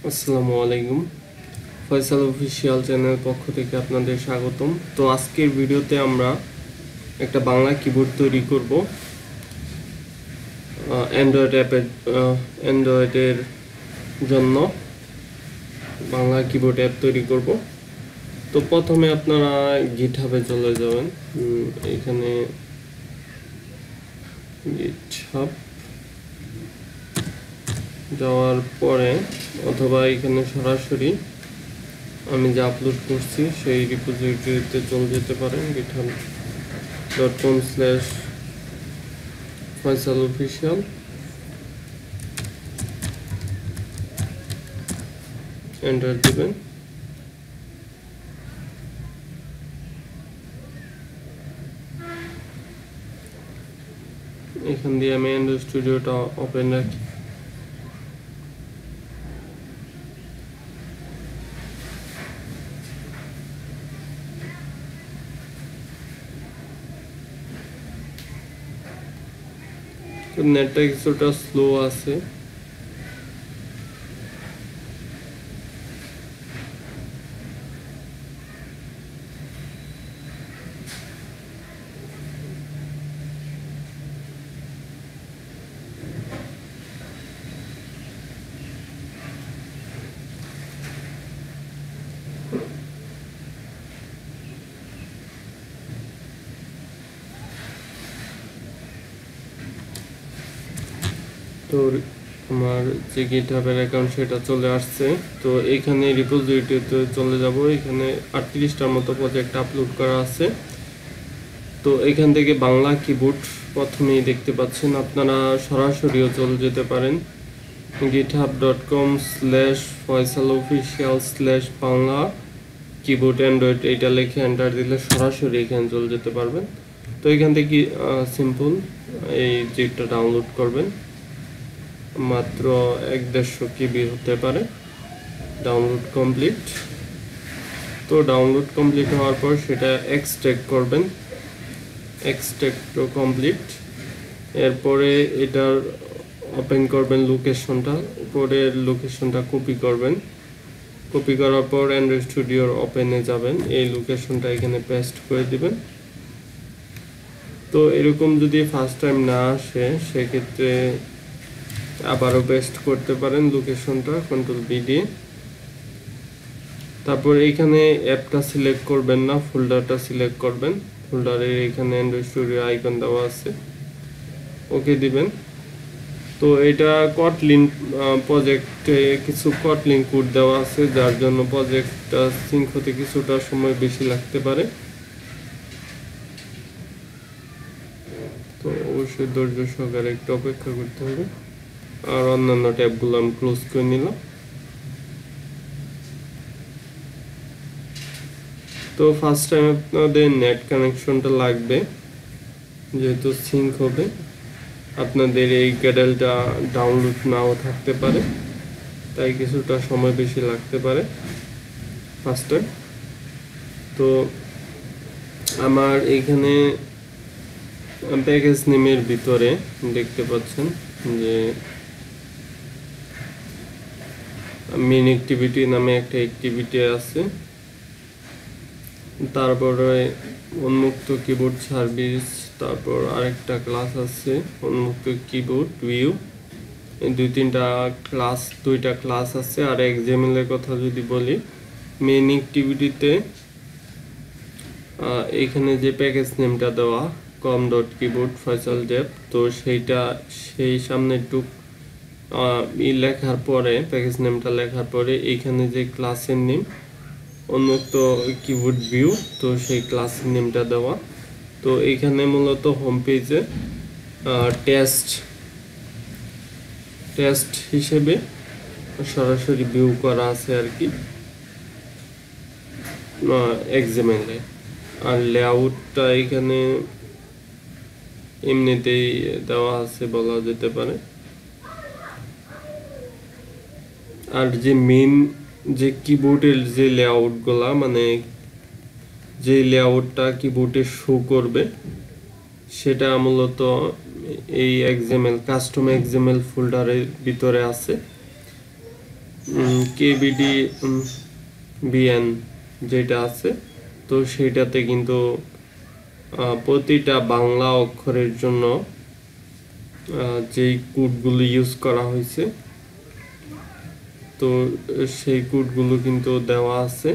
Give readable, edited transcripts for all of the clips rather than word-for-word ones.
আসসালামু আলাইকুম। Faisal official channel পক্ষ থেকে আপনাদের স্বাগতম। তো আজকের ভিডিওতে আমরা একটা বাংলা কিবোর্ড তৈরি করব অ্যান্ড্রয়েডের জন্য বাংলা কিবোর্ড অ্যাপ তৈরি করব। তো প্রথমে আপনারা গিটহাবে চলে যাবেন। এখানে গিটহাব যাওয়ার পরে অথবা এখানে সরাসরি আমি যা আপলোড করছি সেই রিপোজিটরিতে চলে যেতে পারেন। github.com/FaisalOfficial এন্টার দিবেন। এখান দিয়ে আমি অ্যান্ড্রয়েড স্টুডিওটা ওপেন রাখি। নেটটা কিছুটা স্লো আছে। তো আমার যে গিটহাবের অ্যাকাউন্ট সেটা চলে আসছে। তো এখানে রিপোজিটরিতে চলে যাব। এখানে 38টার মতো প্রজেক্ট আপলোড করা আছে। তো এখান থেকে বাংলা কিবোর্ড প্রথমেই দেখতে পাচ্ছেন। আপনারা সরাসরিও চলে যেতে পারেন। github.com/FaisalOfficial/বাংলা কিবোর্ড অ্যান্ড্রয়েড এটা লিখে এন্টার দিলে সরাসরি এখানে চলে যেতে পারবেন। তো এখান থেকে সিম্পল এই জিটটা ডাউনলোড করবেন। মাত্র 1-150 KB হতে পারে। Download complete. তো ডাউনলোড কমপ্লিট হওয়ার পর সেটা এক্সট্রাক্ট করবেন। Extract complete. এরপরে এটার ওপেন করবেন লোকেশনটা, উপরের লোকেশনটা কপি করবেন। কপি করার পর অ্যান্ড্রয়েড স্টুডিওর ওপেনে যাবেন, এই লোকেশনটা এখানে পেস্ট করে দিবেন। তো এরকম যদি ফার্স্ট টাইম না আসে সেক্ষেত্রে আবারও পেস্ট করতে পারেন লোকেশনটা Ctrl+V দিয়ে। তারপর এইখানে অ্যাপটা সিলেক্ট করবেন না, ফোল্ডারটা সিলেক্ট করবেন। ফোল্ডারের এখানে অ্যান্ড্রয়েড স্টুডিও আইকন দেওয়া আছে, ওকে দিবেন। তো এটা কটলিন প্রজেক্টে কিছু কটলিন কোড দেওয়া আছে, যার জন্য প্রজেক্টটা সিঙ্ক হতে কিছুটা সময় বেশি লাগতে পারে। তো অবশ্যই ধৈর্য সহকারে একটু অপেক্ষা করতে হবে। আর অন্যান্য ট্যাবগুলো আমি ক্লোজ করে নিলাম। তো ফার্স্ট টাইম আপনাদের নেট কানেকশনটা লাগবে, যেহেতু সিঙ্ক হবে। আপনাদের এই ক্যাডেলটা ডাউনলোড নাও থাকতে পারে, তাই কিছুটা সময় বেশি লাগতে পারে ফার্স্ট টাইম। তো আমার এখানে প্যাকেজ নেমের ভিতরে দেখতে পাচ্ছেন যে মেইন অ্যাক্টিভিটি নামে একটা অ্যাক্টিভিটি আছে। তারপরে উন্মুক্ত কিবোর্ড সার্ভিস, তারপর আরেকটা ক্লাস আছে উন্মুক্ত কিবোর্ড ভিউ। এই দুইটা ক্লাস আছে। আর XML এর কথা যদি বলি, মেইন অ্যাক্টিভিটিতে এখানে যে প্যাকেজ নেমটা দেওয়া com.keyboard Faisal Dev, তো সেই সামনে একটু লেখার পরে প্যাকেজ নেমটা লেখার পরে এইখানে যে ক্লাসের নেম উন্মুক্ত কিবোর্ড ভিউ, তো সেই ক্লাসের নেমটা দেওয়া। তো এইখানে মূলত হোম পেজে টেস্ট হিসেবে সরাসরি ভিউ করা আছে আর কি XML এ। আর লেআউটটা এখানে এমনিতেই দেওয়া আছে বলা যেতে পারে। আর যে মেইন যে কিবোর্ডের যে লেআউটগুলা, মানে যে লেআউটটা কিবোর্ডে শো করবে সেটা মূলত এই কাস্টম XML ফোল্ডারের ভিতরে আছে। কেবিডি বিএন যেটা আছে, তো সেটাতে কিন্তু প্রতিটা বাংলা অক্ষরের জন্য যেই কোডগুলো ইউজ করা হয়েছে, তো সেই কোডগুলো কিন্তু দেওয়া আছে।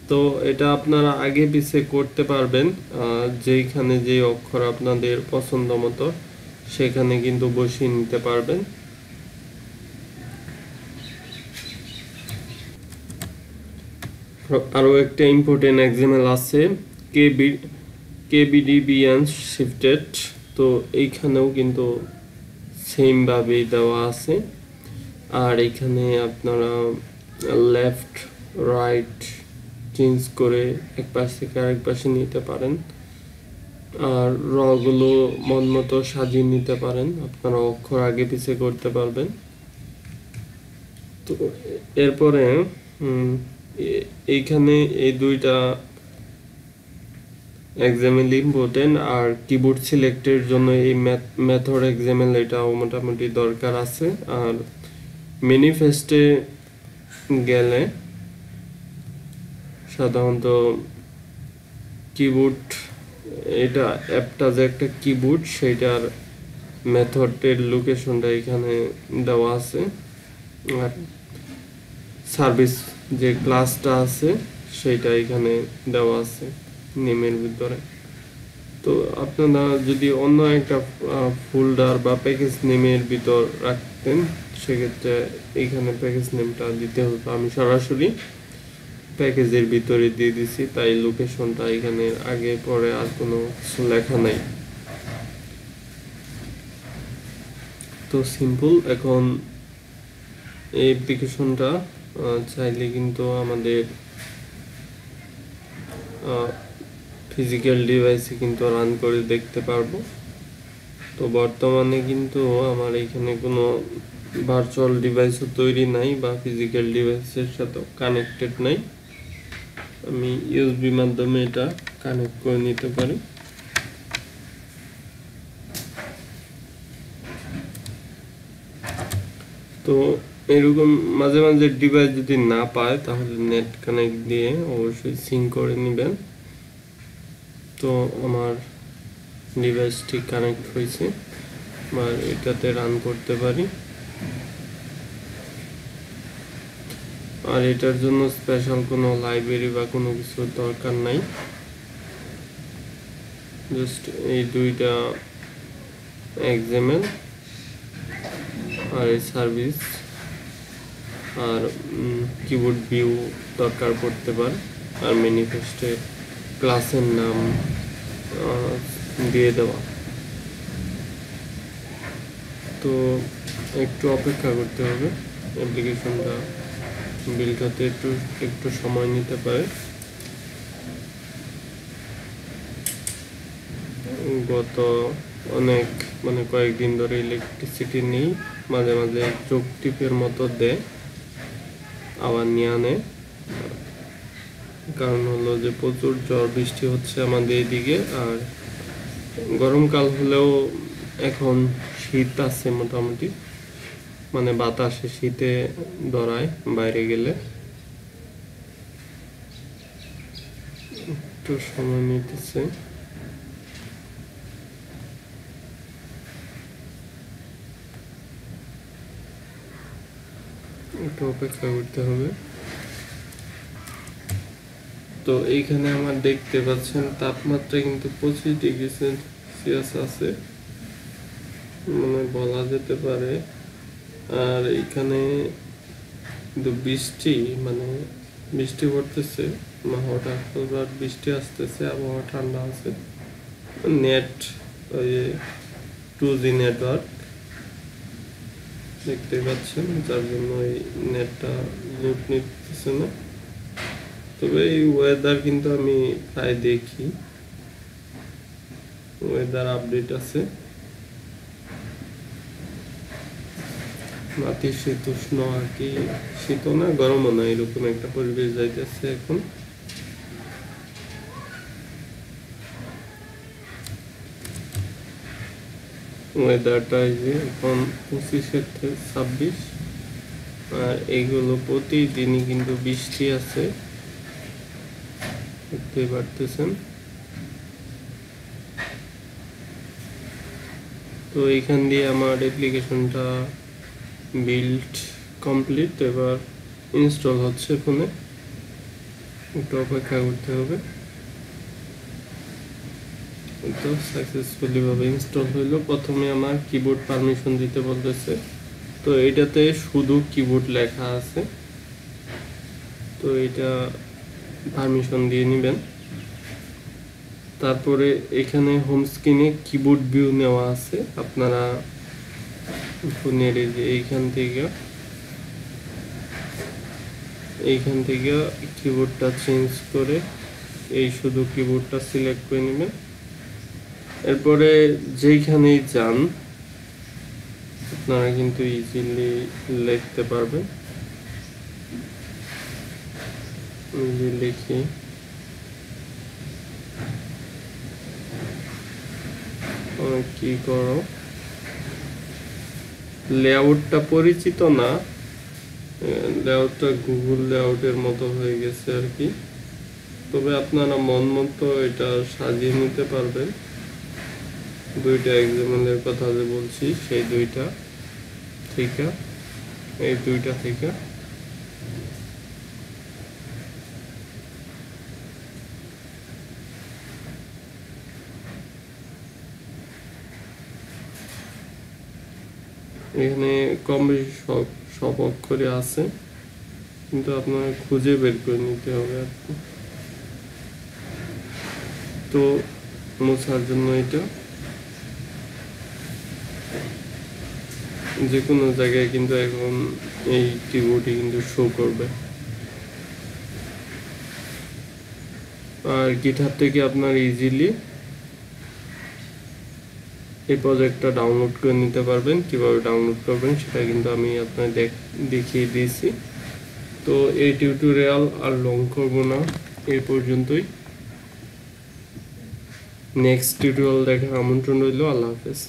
তো এটা আপনারা আগে পিছে করতে পারবেন, যেইখানে যে অক্ষর আপনাদের পছন্দ মতো সেখানে কিন্তু বসিয়ে নিতে পারবেন। আরো একটা ইম্পর্টেন্ট এক্সাম্পল আছে, কেবিডিবিএন শিফটেড, তো এইখানেও কিন্তু সেম ভাবেই দেওয়া আছে। আর এখানে আপনারা লেফট রাইট চেঞ্জ করে এক পাশ থেকে আরেক পাশে নিতে পারেন, আর রগুলো মন মতো সাজিয়ে নিতে পারেন, আপনারা অক্ষর আগে পিছে করতে পারবেন। তো এরপরে এইখানে এই দুইটা এক্সাম্পল ইম্পর্টেন্ট, আর কিবোর্ড সিলেক্টের জন্য এই মেথড এক্সাম্পল এটাও মোটামুটি দরকার আছে। আর ম্যানিফেস্টে গেলে সাধারণত কিবোর্ড, এটা অ্যাপটা যে একটা কিবোর্ড, সেইটার মেথডের লোকেশনটা এখানে দেওয়া আছে। আর সার্ভিস যে ক্লাসটা আছে সেইটা এখানে দেওয়া আছে নেমের ভিতরে। তো আপনারা যদি অন্য একটা ফোল্ডার বা প্যাকেজ নেমের ভিতর রাখতেন, সেক্ষেত্রে এইখানে প্যাকেজ নেমটা দিতে হতো। আমি সরাসরি প্যাকেজের ভিতরে দিয়ে দিছি, তাই লোকেশনটা এখানে আগে পরে আর কোনো কিছু লেখা নাই। তো সিম্পল। এখন এই অ্যাপ্লিকেশনটা চাইলে কিন্তু আমাদের ফিজিক্যাল ডিভাইসে কিন্তু রান করে দেখতে পারবো। তো বর্তমানে কিন্তু আমার এখানে কোনো ভার্চুয়াল ডিভাইসও তৈরি নাই বা ফিজিক্যাল ডিভাইসের সাথে কানেক্টেড নাই। আমি ইউএসবি মাধ্যমে এটা কানেক্ট করে নিতে পারি। তো এরকম মাঝে মাঝে ডিভাইস যদি না পায় তাহলে নেট কানেক্ট দিয়ে অবশ্যই সিঙ্ক করে নেবেন। তো আমার ডিভাইসটি কানেক্ট হয়েছে, আর এটাতে রান করতে পারি। আর এটার জন্য স্পেশাল কোনো লাইব্রেরি বা কোনো কিছু দরকার নাই, জাস্ট এই দুইটা এক্সাম্পল আর এই সার্ভিস আর কিবোর্ড ভিউ দরকার পড়তে পারে, আর ম্যানিফেস্টে ক্লাসের নাম দিয়ে দেওয়া। তো একটু অপেক্ষা করতে হবে, অ্যাপ্লিকেশনটা বিল্ড হতে একটু সময় নিতে পারে। গত অনেক কয়েকদিন ধরে ইলেকট্রিসিটি নেই, মাঝে মাঝে চোখ টিপের মতো দেয়, আবার নিয়ে আনে। কারণ হলো যে প্রচুর ঝড় বৃষ্টি হচ্ছে আমাদের এদিকে, আর গরমকাল হলেও এখন শীত আছে মোটামুটি, বাতাসে শীতে ধরায় বাইরে গেলে। একটু সময় নিতেছে। একটু অপেক্ষা করতে হবে। তো এইখানে আমার দেখতে পাচ্ছেন তাপমাত্রা কিন্তু 25 ডিগ্রি সেলসিয়াস আছে, বলা যেতে পারে। আর এইখানে কিন্তু বৃষ্টি পড়তেছে, হঠাৎ বৃষ্টি আসতেছে, আবহাওয়া ঠান্ডা আছে। নেট ওই 2G নেটওয়ার্ক দেখতে পাচ্ছেন, যার জন্য এই নেটটা লোড নিতেছে না। তবে এই ওয়েদার কিন্তু আমি প্রায় দেখি, ওয়েদার আপডেট আছে। নাতিশীতোষ্ণ আর কি, শীতও না গরমও না, এরকম একটা পরিবেশ যাইতেছে এখন। ওয়েদারটা এই যে এখন 25 থেকে 26। আর এইগুলো প্রতিদিনই কিন্তু বৃষ্টি আছে, দেখতেই পারতেছেন। তো এইখান দিয়ে আমার অ্যাপ্লিকেশনটা বিল্ড কমপ্লিট, এবার ইনস্টল হচ্ছে ফোনে, একটু অপেক্ষা করতে হবে। তো সাকসেসফুলি ভাবে ইনস্টল হইলো। প্রথমে আমার কিবোর্ড পারমিশন দিতে বলতেছে, তো এটাতে শুধু কিবোর্ড লেখা আছে, তো এটা পারমিশন দিয়ে নেবেন। তারপরে এখানে হোম স্ক্রিনে কিবোর্ড ভিউ নেওয়া আছে, আপনারা ফোনের এই যে এইখান থেকে কিবোর্ডটা চেঞ্জ করে এই শুধু কিবোর্ডটা সিলেক্ট করে নেবেন। এরপরে যেইখানেই যান আপনারা কিন্তু ইজিলি লিখতে পারবেন। লিখি কি করো, লেআউটটা পরিচিত না, লেআউটটা গুগল লেআউটের মতো হয়ে গেছে আর কি, তবে আপনারা মন মতো এটা সাজিয়ে নিতে পারবেন। দুইটা এক্সাম্পলের কথা যে বলছি সেই দুইটা থেকে, এই দুইটা থেকে এখানে কম বেশি সব অক্ষরে আছে, কিন্তু আপনারা খুঁজে বের করে নিতে হবে আর কি। তো মোছার জন্য এটা যে কোনো জায়গায় কিন্তু এখন এই কিবোর্ডে কিন্তু শো করবে। আর গিটহাব থেকে আপনার ইজিলি এই প্রজেক্টটা ডাউনলোড করে নিতে পারবেন। কিভাবে ডাউনলোড করবেন সেটা কিন্তু আমি আপনাদের দেখিয়ে দিয়েছি। তো এই টিউটোরিয়াল আর লং করব না, এই পর্যন্তই। নেক্সট টিউটোরিয়াল দেখার আমন্ত্রণ রইল। আল্লাহ হাফেজ।